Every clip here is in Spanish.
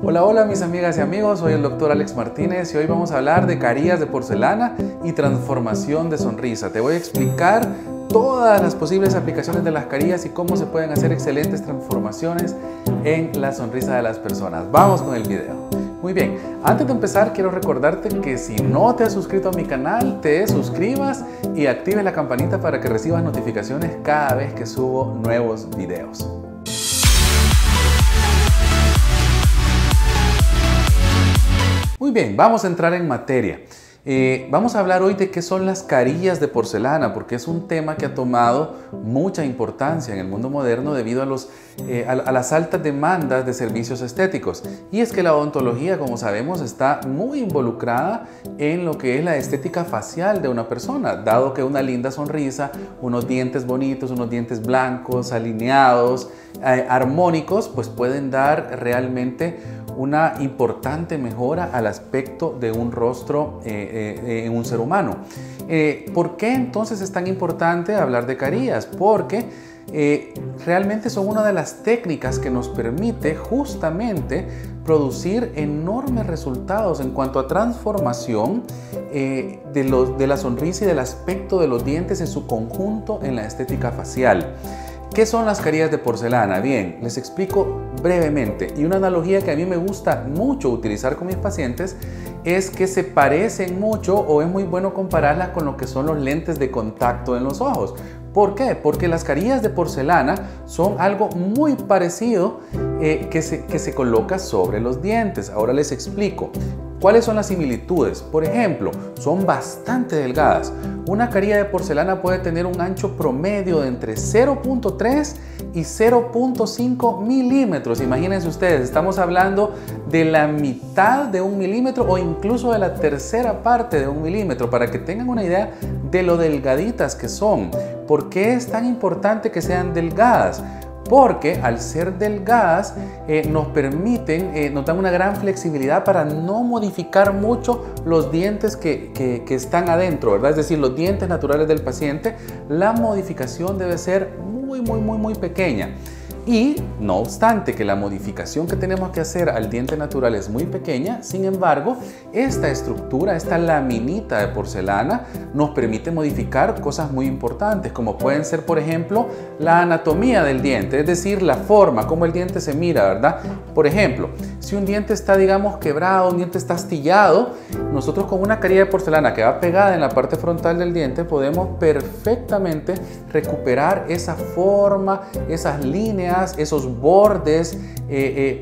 Hola, hola mis amigas y amigos, soy el Dr. Alex Martínez y hoy vamos a hablar de carillas de porcelana y transformación de sonrisa. Te voy a explicar todas las posibles aplicaciones de las carillas y cómo se pueden hacer excelentes transformaciones en la sonrisa de las personas. Vamos con el video. Muy bien, antes de empezar quiero recordarte que si no te has suscrito a mi canal, te suscribas y actives la campanita para que recibas notificaciones cada vez que subo nuevos videos. Muy bien, vamos a entrar en materia. Vamos a hablar hoy de qué son las carillas de porcelana, porque es un tema que ha tomado mucha importancia en el mundo moderno debido a las altas demandas de servicios estéticos. Y es que la odontología, como sabemos, está muy involucrada en lo que es la estética facial de una persona, dado que una linda sonrisa, unos dientes bonitos, unos dientes blancos, alineados, armónicos, pues pueden dar realmente una importante mejora al aspecto de un rostro en un ser humano. ¿Por qué entonces es tan importante hablar de carillas? Porque realmente son una de las técnicas que nos permite justamente producir enormes resultados en cuanto a transformación de la sonrisa y del aspecto de los dientes en su conjunto en la estética facial. ¿Qué son las carillas de porcelana? Bien, les explico brevemente, y una analogía que a mí me gusta mucho utilizar con mis pacientes es que se parecen mucho, o es muy bueno compararlas con lo que son los lentes de contacto en los ojos. ¿Por qué? Porque las carillas de porcelana son algo muy parecido que se coloca sobre los dientes. Ahora les explico. ¿Cuáles son las similitudes? Por ejemplo, son bastante delgadas. Una carilla de porcelana puede tener un ancho promedio de entre 0.3 y 0.5 milímetros. Imagínense ustedes, estamos hablando de la mitad de un milímetro o incluso de la tercera parte de un milímetro, para que tengan una idea de lo delgaditas que son. ¿Por qué es tan importante que sean delgadas? Porque al ser delgadas nos dan una gran flexibilidad para no modificar mucho los dientes que están adentro, ¿verdad? Es decir, los dientes naturales del paciente, la modificación debe ser muy pequeña. Y no obstante que la modificación que tenemos que hacer al diente natural es muy pequeña, sin embargo, esta estructura, esta laminita de porcelana nos permite modificar cosas muy importantes, como pueden ser, por ejemplo, la anatomía del diente, es decir, la forma, cómo el diente se mira, ¿verdad? Por ejemplo, si un diente está, digamos, quebrado, un diente está astillado, nosotros con una carilla de porcelana que va pegada en la parte frontal del diente podemos perfectamente recuperar esa forma, esas líneas, esos bordes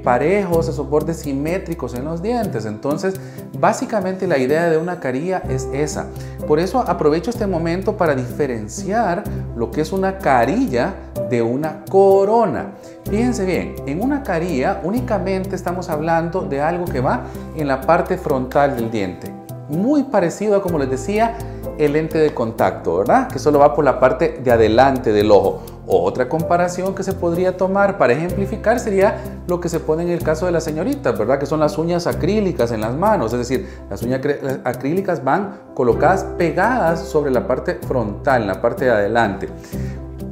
parejos, esos bordes simétricos en los dientes. Entonces, básicamente la idea de una carilla es esa. Por eso aprovecho este momento para diferenciar lo que es una carilla de una corona. Fíjense bien, en una carilla únicamente estamos hablando de algo que va en la parte frontal del diente. Muy parecido a, como les decía, el lente de contacto, ¿verdad? Que solo va por la parte de adelante del ojo. Otra comparación que se podría tomar para ejemplificar sería lo que se pone en el caso de las señoritas, ¿verdad? Que son las uñas acrílicas en las manos, es decir, las uñas acrílicas van colocadas pegadas sobre la parte frontal, en la parte de adelante.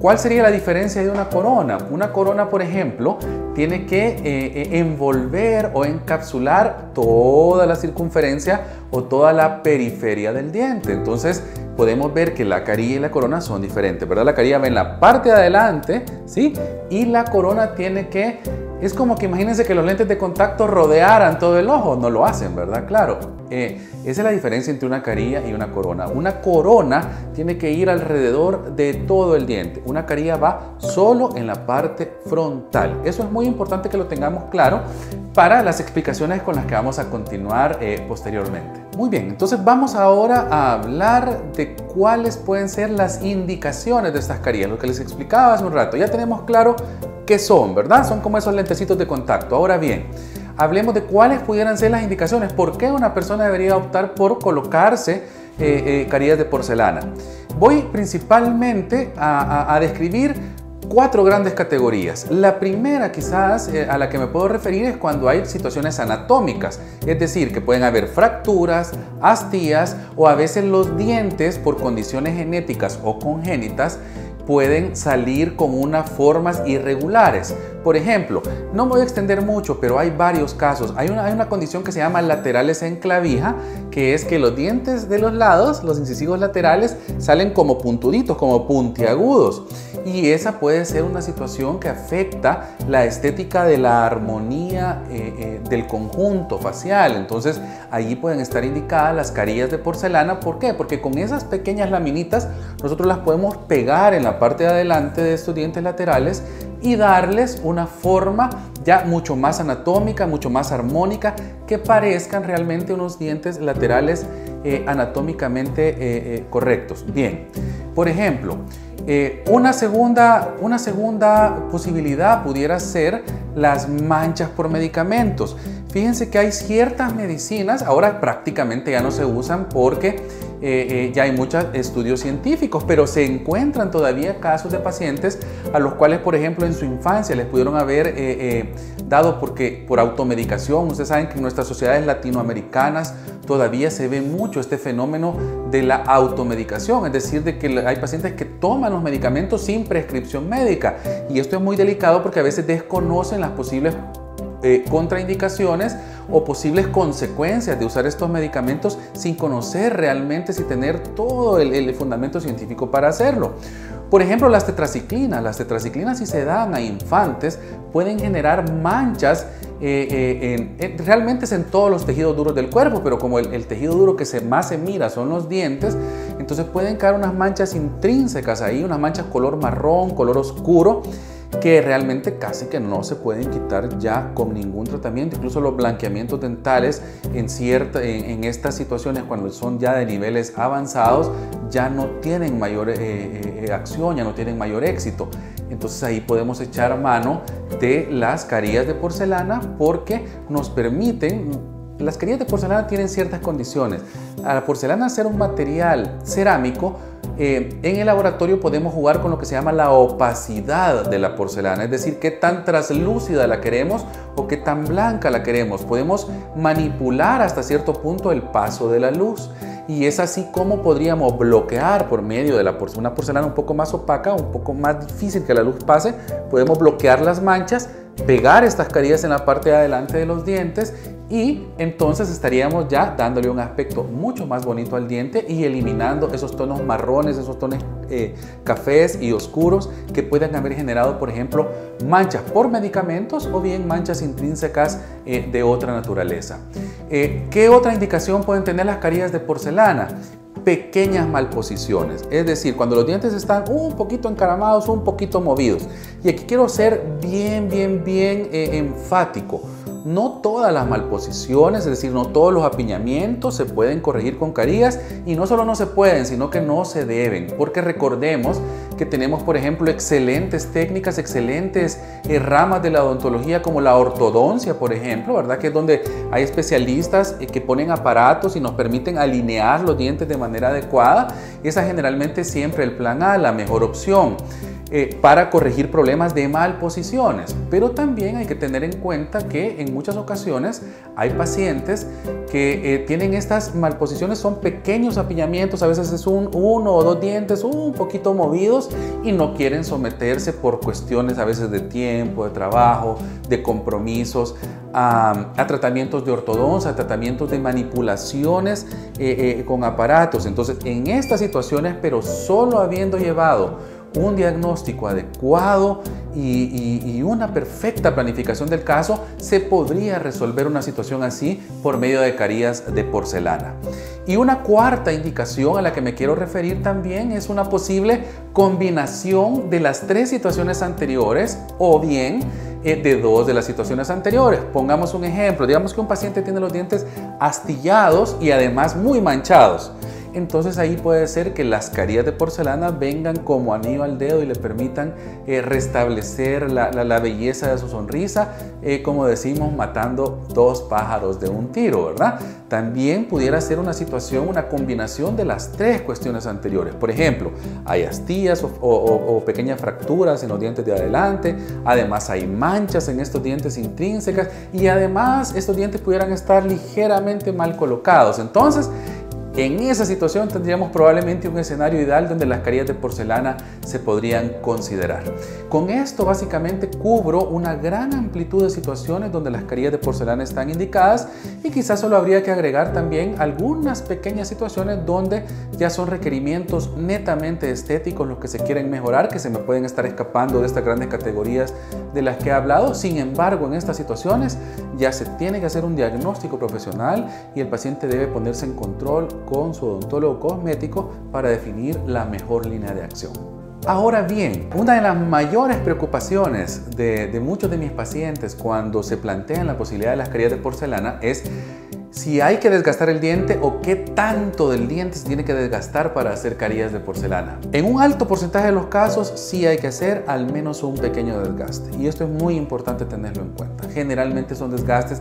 ¿Cuál sería la diferencia de una corona? Una corona, por ejemplo, tiene que envolver o encapsular toda la circunferencia o toda la periferia del diente. Entonces, podemos ver que la carilla y la corona son diferentes, ¿verdad? La carilla va en la parte de adelante, ¿sí? Y la corona tiene que... Es como que imagínense que los lentes de contacto rodearan todo el ojo. No lo hacen, ¿verdad? Claro. Esa es la diferencia entre una carilla y una corona. Una corona tiene que ir alrededor de todo el diente. Una carilla va solo en la parte frontal. Eso es muy importante que lo tengamos claro para las explicaciones con las que vamos a continuar posteriormente. Muy bien, entonces vamos ahora a hablar de cuáles pueden ser las indicaciones de estas carillas, lo que les explicaba hace un rato. Ya tenemos claro qué son, ¿verdad? Son como esos lentecitos de contacto. Ahora bien, hablemos de cuáles pudieran ser las indicaciones. ¿Por qué una persona debería optar por colocarse carillas de porcelana? Voy principalmente a describir 4 grandes categorías. La primera quizás a la que me puedo referir es cuando hay situaciones anatómicas, es decir, que pueden haber fracturas, astías o a veces los dientes por condiciones genéticas o congénitas pueden salir con unas formas irregulares. Por ejemplo, no me voy a extender mucho, pero hay varios casos. Hay una condición que se llama laterales en clavija, que es que los dientes de los lados, los incisivos laterales, salen como puntuditos, como puntiagudos. Y esa puede ser una situación que afecta la estética de la armonía del conjunto facial. Entonces, allí pueden estar indicadas las carillas de porcelana. ¿Por qué? Porque con esas pequeñas laminitas nosotros las podemos pegar en la parte de adelante de estos dientes laterales y darles una forma ya mucho más anatómica, mucho más armónica, que parezcan realmente unos dientes laterales anatómicamente correctos. Bien, por ejemplo, una segunda posibilidad pudiera ser las manchas por medicamentos. Fíjense que hay ciertas medicinas, ahora prácticamente ya no se usan porque ya hay muchos estudios científicos, pero se encuentran todavía casos de pacientes a los cuales, por ejemplo, en su infancia les pudieron haber dado por automedicación. Ustedes saben que en nuestras sociedades latinoamericanas todavía se ve mucho este fenómeno de la automedicación, es decir, de que hay pacientes que toman los medicamentos sin prescripción médica, y esto es muy delicado porque a veces desconocen las posibles contraindicaciones o posibles consecuencias de usar estos medicamentos sin conocer realmente, sin tener todo el fundamento científico para hacerlo. Por ejemplo, las tetraciclinas, si se dan a infantes, pueden generar manchas, realmente es en todos los tejidos duros del cuerpo, pero como el tejido duro que más se mira son los dientes, entonces pueden caer unas manchas intrínsecas ahí, unas manchas color marrón, color oscuro, que realmente casi que no se pueden quitar ya con ningún tratamiento. Incluso los blanqueamientos dentales en estas situaciones, cuando son ya de niveles avanzados, ya no tienen mayor acción, ya no tienen mayor éxito. Entonces ahí podemos echar mano de las carillas de porcelana, porque nos permiten. Las carillas de porcelana tienen ciertas condiciones. A la porcelana ser un material cerámico, en el laboratorio podemos jugar con lo que se llama la opacidad de la porcelana, es decir, qué tan translúcida la queremos o qué tan blanca la queremos. Podemos manipular hasta cierto punto el paso de la luz, y es así como podríamos bloquear por medio de una porcelana un poco más opaca, un poco más difícil que la luz pase. Podemos bloquear las manchas, pegar estas carillas en la parte de adelante de los dientes, y entonces estaríamos ya dándole un aspecto mucho más bonito al diente y eliminando esos tonos marrones, esos tonos cafés y oscuros que pueden haber generado, por ejemplo, manchas por medicamentos o bien manchas intrínsecas de otra naturaleza. ¿Qué otra indicación pueden tener las carillas de porcelana? Pequeñas malposiciones, es decir, cuando los dientes están un poquito encaramados, un poquito movidos. Y aquí quiero ser bien enfático. No todas las malposiciones, es decir, no todos los apiñamientos se pueden corregir con carillas, y no solo no se pueden, sino que no se deben, porque recordemos que tenemos, por ejemplo, excelentes técnicas, excelentes ramas de la odontología, como la ortodoncia, por ejemplo, ¿verdad? Que es donde hay especialistas que ponen aparatos y nos permiten alinear los dientes de manera adecuada. Esa generalmente siempre el plan A, la mejor opción para corregir problemas de malposiciones. Pero también hay que tener en cuenta que en muchas ocasiones hay pacientes que tienen estas malposiciones, son pequeños apiñamientos, a veces es uno o dos dientes un poquito movidos, y no quieren someterse por cuestiones a veces de tiempo, de trabajo, de compromisos, a tratamientos de ortodoncia, a tratamientos de manipulaciones con aparatos. Entonces, en estas situaciones, pero solo habiendo llevado un diagnóstico adecuado y una perfecta planificación del caso, se podría resolver una situación así por medio de carillas de porcelana. Y una cuarta indicación a la que me quiero referir también es una posible combinación de las tres situaciones anteriores, o bien de dos de las situaciones anteriores. Pongamos un ejemplo. Digamos que un paciente tiene los dientes astillados y además muy manchados. Entonces ahí puede ser que las carillas de porcelana vengan como anillo al dedo y le permitan restablecer la belleza de su sonrisa, como decimos, matando dos pájaros de un tiro, ¿verdad? También pudiera ser una situación, una combinación de las tres cuestiones anteriores. Por ejemplo, hay astillas o pequeñas fracturas en los dientes de adelante, además hay manchas en estos dientes intrínsecas, y además estos dientes pudieran estar ligeramente mal colocados. Entonces, En esa situación tendríamos probablemente un escenario ideal donde las carillas de porcelana se podrían considerar. Con esto básicamente cubro una gran amplitud de situaciones donde las carillas de porcelana están indicadas y quizás solo habría que agregar también algunas pequeñas situaciones donde ya son requerimientos netamente estéticos los que se quieren mejorar, que se me pueden estar escapando de estas grandes categorías de las que he hablado. Sin embargo, en estas situaciones ya se tiene que hacer un diagnóstico profesional y el paciente debe ponerse en control con su odontólogo cosmético para definir la mejor línea de acción. Ahora bien, una de las mayores preocupaciones de muchos de mis pacientes cuando se plantean la posibilidad de las carillas de porcelana es si hay que desgastar el diente o qué tanto del diente se tiene que desgastar para hacer carillas de porcelana. En un alto porcentaje de los casos sí hay que hacer al menos un pequeño desgaste y esto es muy importante tenerlo en cuenta. Generalmente son desgastes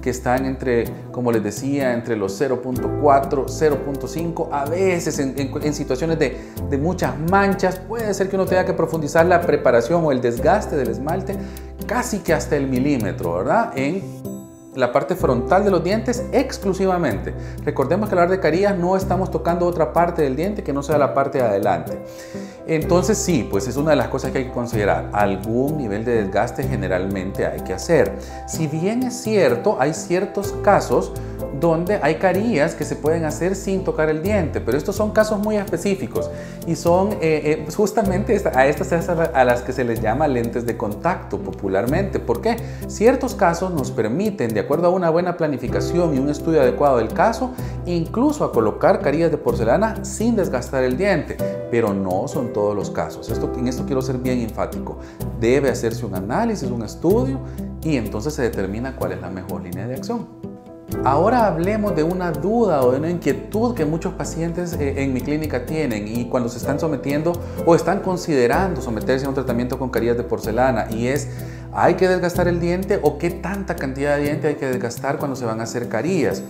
que están entre, como les decía, entre los 0.4, 0.5, a veces en situaciones de muchas manchas puede ser que uno tenga que profundizar la preparación o el desgaste del esmalte casi que hasta el milímetro, ¿verdad? En la parte frontal de los dientes exclusivamente. Recordemos que al hablar de carillas no estamos tocando otra parte del diente que no sea la parte de adelante. Entonces sí, pues es una de las cosas que hay que considerar. Algún nivel de desgaste generalmente hay que hacer. Si bien es cierto, hay ciertos casos donde hay carillas que se pueden hacer sin tocar el diente, pero estos son casos muy específicos y son justamente a estas es a las que se les llama lentes de contacto popularmente. ¿Por qué? Ciertos casos nos permiten, de acuerdo a una buena planificación y un estudio adecuado del caso, incluso a colocar carillas de porcelana sin desgastar el diente, pero no son todos los casos. En esto quiero ser bien enfático. Debe hacerse un análisis, un estudio y entonces se determina cuál es la mejor línea de acción. Ahora hablemos de una duda o de una inquietud que muchos pacientes en mi clínica tienen y cuando se están sometiendo o están considerando someterse a un tratamiento con carillas de porcelana y es: ¿hay que desgastar el diente o qué tanta cantidad de diente hay que desgastar cuando se van a hacer carillas?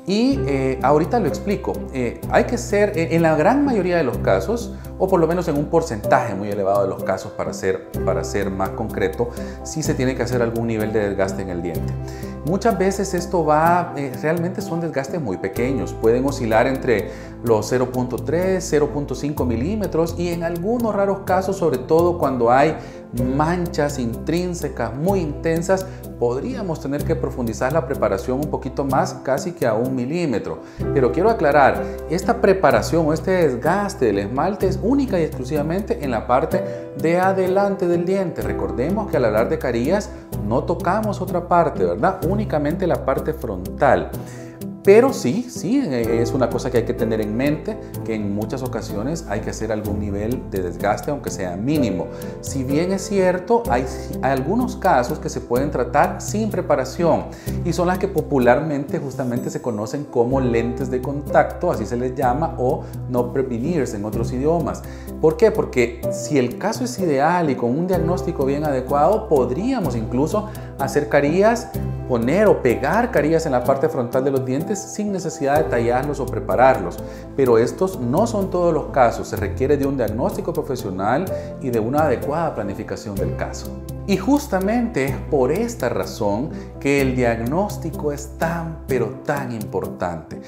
Y ahorita lo explico. Hay que ser, en la gran mayoría de los casos, o por lo menos en un porcentaje muy elevado de los casos, para ser más concreto, sí se tiene que hacer algún nivel de desgaste en el diente. Muchas veces esto realmente son desgastes muy pequeños, pueden oscilar entre los 0.3, 0.5 milímetros y en algunos raros casos, sobre todo cuando hay manchas intrínsecas muy intensas, podríamos tener que profundizar la preparación un poquito más, casi que a 1 milímetro. Pero quiero aclarar, esta preparación o este desgaste del esmalte es única y exclusivamente en la parte de adelante del diente. Recordemos que al hablar de carillas no tocamos otra parte, ¿verdad? Únicamente la parte frontal. Pero sí, es una cosa que hay que tener en mente, que en muchas ocasiones hay que hacer algún nivel de desgaste, aunque sea mínimo. Si bien es cierto, hay algunos casos que se pueden tratar sin preparación y son las que popularmente justamente se conocen como lentes de contacto, así se les llama, o no-prep-veneers en otros idiomas. ¿Por qué? Porque si el caso es ideal y con un diagnóstico bien adecuado, podríamos incluso hacer carillas, poner o pegar carillas en la parte frontal de los dientes sin necesidad de tallarlos o prepararlos. Pero estos no son todos los casos, se requiere de un diagnóstico profesional y de una adecuada planificación del caso. Y justamente es por esta razón que el diagnóstico es tan pero tan importante.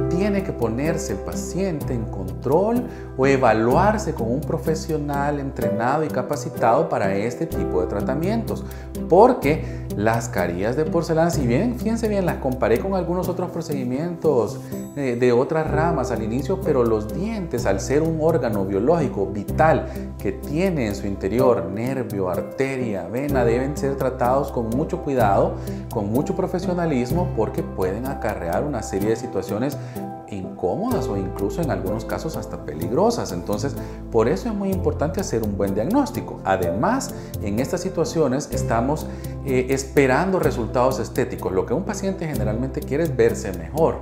Tiene que ponerse el paciente en control o evaluarse con un profesional entrenado y capacitado para este tipo de tratamientos. Porque las carillas de porcelana, si bien, fíjense bien, las comparé con algunos otros procedimientos de otras ramas al inicio, pero los dientes, al ser un órgano biológico vital que tiene en su interior nervio, arteria, vena, deben ser tratados con mucho cuidado, con mucho profesionalismo, porque pueden acarrear una serie de situaciones incómodas o incluso en algunos casos hasta peligrosas. Entonces, por eso es muy importante hacer un buen diagnóstico. Además, en estas situaciones estamos esperando resultados estéticos. Lo que un paciente generalmente quiere es verse mejor.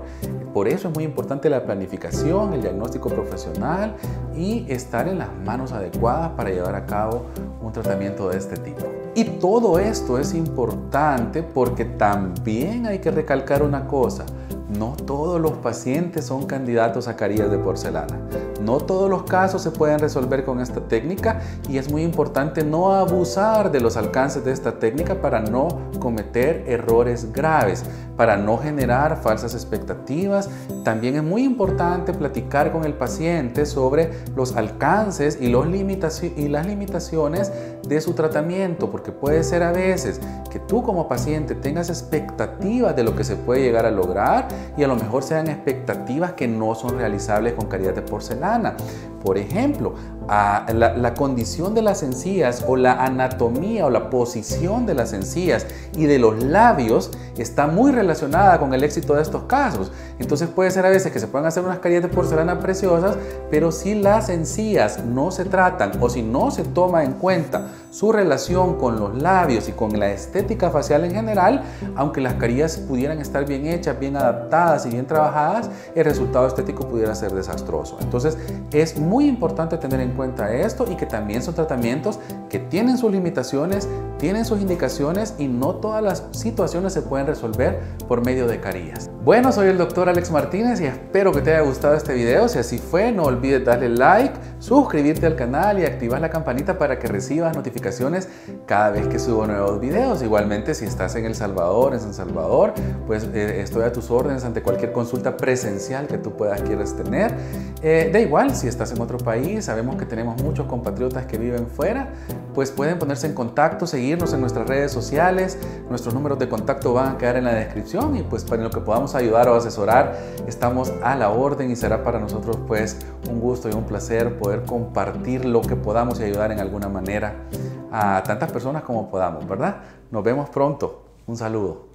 Por eso es muy importante la planificación, el diagnóstico profesional y estar en las manos adecuadas para llevar a cabo un tratamiento de este tipo. Y todo esto es importante porque también hay que recalcar una cosa. no todos los pacientes son candidatos a carillas de porcelana. No todos los casos se pueden resolver con esta técnica y es muy importante no abusar de los alcances de esta técnica para no cometer errores graves, para no generar falsas expectativas. También es muy importante platicar con el paciente sobre los alcances y las limitaciones de su tratamiento, porque puede ser a veces que tú como paciente tengas expectativas de lo que se puede llegar a lograr y a lo mejor sean expectativas que no son realizables con carillas de porcelana. Por ejemplo, la condición de las encías o la anatomía o la posición de las encías y de los labios está muy relacionada con el éxito de estos casos. Entonces puede ser a veces que se puedan hacer unas carillas de porcelana preciosas, pero si las encías no se tratan o si no se toma en cuenta su relación con los labios y con la estética facial en general, aunque las carillas pudieran estar bien hechas, bien adaptadas y bien trabajadas, el resultado estético pudiera ser desastroso. Entonces es muy importante tener en cuenta esto y que también son tratamientos que tienen sus limitaciones, tienen sus indicaciones y no todas las situaciones se pueden resolver por medio de carillas. Bueno, soy el doctor Alex Martínez y espero que te haya gustado este video. Si así fue, no olvides darle like, suscribirte al canal y activar la campanita para que recibas notificaciones cada vez que subo nuevos videos. Igualmente, si estás en El Salvador, en San Salvador, pues estoy a tus órdenes ante cualquier consulta presencial que tú quieras tener. Da igual, si estás en otro país, sabemos que tenemos muchos compatriotas que viven fuera, pues pueden ponerse en contacto, seguirnos en nuestras redes sociales. Nuestros números de contacto van a quedar en la descripción y pues para lo que podamos ayudar o asesorar estamos a la orden y será para nosotros pues un gusto y un placer poder compartir lo que podamos y ayudar en alguna manera a tantas personas como podamos, ¿verdad? Nos vemos pronto. Un saludo.